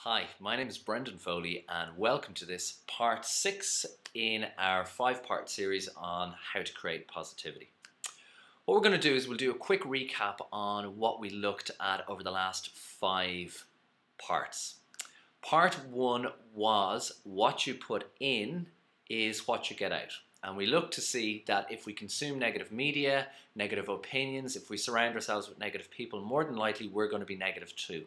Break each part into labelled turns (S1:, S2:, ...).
S1: Hi, my name is Brendan Foley and welcome to this part 6 in our 5-part series on how to create positivity. What we're going to do is we'll do a quick recap on what we looked at over the last 5 parts. Part 1 was what you put in is what you get out. And we look to see that if we consume negative media, negative opinions, if we surround ourselves with negative people, more than likely we're going to be negative too.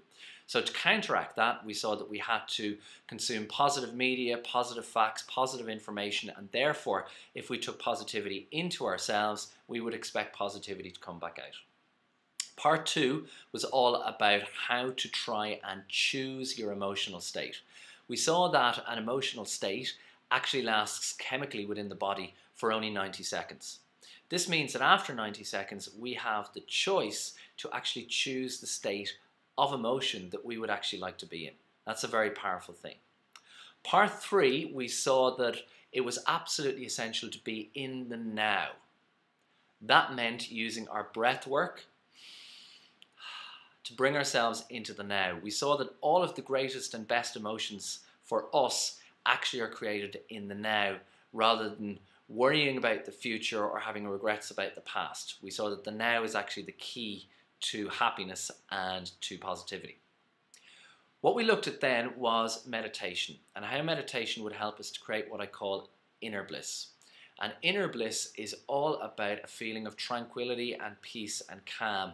S1: So to counteract that, we saw that we had to consume positive media, positive facts, positive information, and therefore, if we took positivity into ourselves, we would expect positivity to come back out. Part 2 was all about how to try and choose your emotional state. We saw that an emotional state actually lasts chemically within the body for only 90 seconds. This means that after 90 seconds, we have the choice to actually choose the state of emotion that we would actually like to be in. That's a very powerful thing. Part 3, we saw that it was absolutely essential to be in the now. That meant using our breath work to bring ourselves into the now. We saw that all of the greatest and best emotions for us actually are created in the now rather than worrying about the future or having regrets about the past. We saw that the now is actually the key to happiness and to positivity. What we looked at then was meditation and how meditation would help us to create what I call inner bliss. And inner bliss is all about a feeling of tranquility and peace and calm.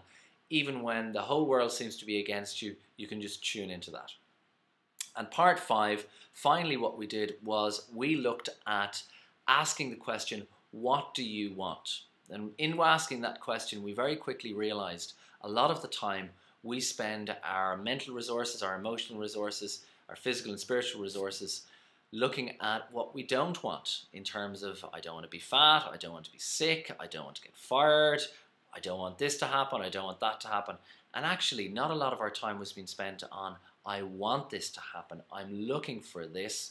S1: Even when the whole world seems to be against you, you can just tune into that. And part 5, finally what we did was we looked at asking the question, what do you want? And in asking that question, we very quickly realized a lot of the time we spend our mental resources, our emotional resources, our physical and spiritual resources looking at what we don't want in terms of I don't want to be fat, I don't want to be sick, I don't want to get fired, I don't want this to happen, I don't want that to happen. And actually not a lot of our time was being spent on I want this to happen, I'm looking for this.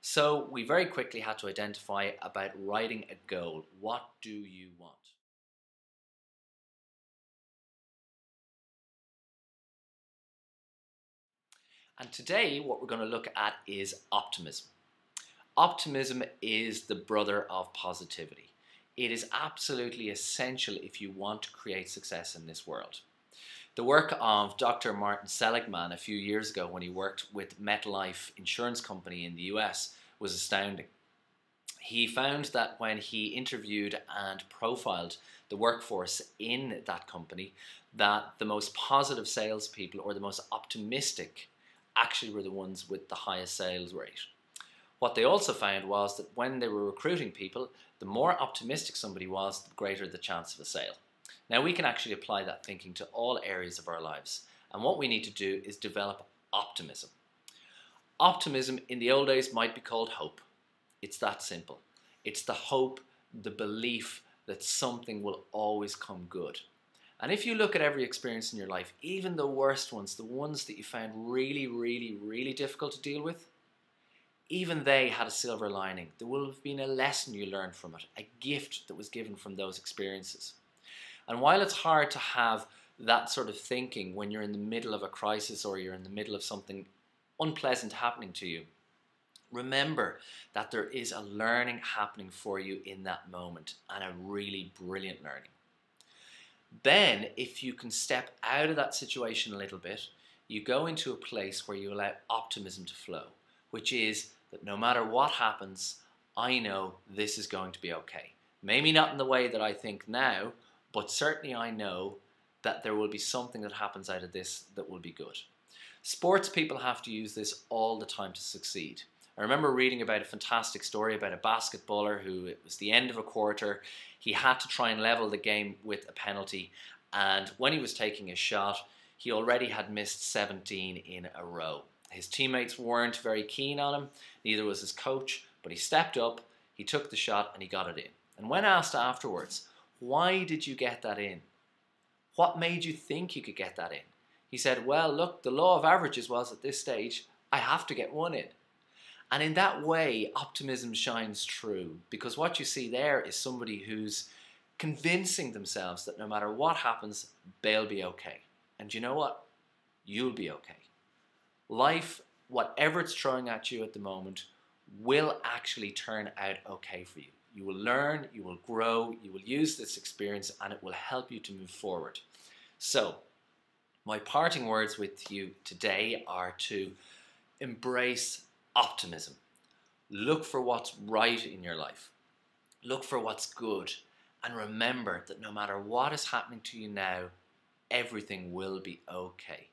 S1: So we very quickly had to identify about writing a goal. What do you want? And today what we're going to look at is optimism. Optimism is the brother of positivity. It is absolutely essential if you want to create success in this world. The work of Dr. Martin Seligman a few years ago when he worked with MetLife Insurance Company in the US was astounding. He found that when he interviewed and profiled the workforce in that company, that the most positive salespeople or the most optimistic actually were the ones with the highest sales rate. What they also found was that when they were recruiting people, the more optimistic somebody was, the greater the chance of a sale. Now we can actually apply that thinking to all areas of our lives. And what we need to do is develop optimism. Optimism in the old days might be called hope. It's that simple. It's the hope, the belief that something will always come good. And if you look at every experience in your life, even the worst ones, the ones that you found really, really, really difficult to deal with, even they had a silver lining. There will have been a lesson you learned from it, a gift that was given from those experiences. And while it's hard to have that sort of thinking when you're in the middle of a crisis or you're in the middle of something unpleasant happening to you, remember that there is a learning happening for you in that moment and a really brilliant learning. Then, if you can step out of that situation a little bit, you go into a place where you allow optimism to flow, which is that no matter what happens, I know this is going to be okay. Maybe not in the way that I think now, but certainly I know that there will be something that happens out of this that will be good. Sports people have to use this all the time to succeed. I remember reading about a fantastic story about a basketballer who, it was the end of a quarter, he had to try and level the game with a penalty, and when he was taking a shot, he already had missed 17 in a row. His teammates weren't very keen on him, neither was his coach, but he stepped up, he took the shot and he got it in. And when asked afterwards, why did you get that in? What made you think you could get that in? He said, well, look, the law of averages was at this stage, I have to get one in. And in that way, optimism shines true, because what you see there is somebody who's convincing themselves that no matter what happens, they'll be okay. And you know what? You'll be okay. Life whatever it's throwing at you at the moment will actually turn out okay for you. You will learn, you will grow, you will use this experience, and it will help you to move forward. So, my parting words with you today are to embrace optimism. Look for what's right in your life. Look for what's good. And remember that no matter what is happening to you now, everything will be okay.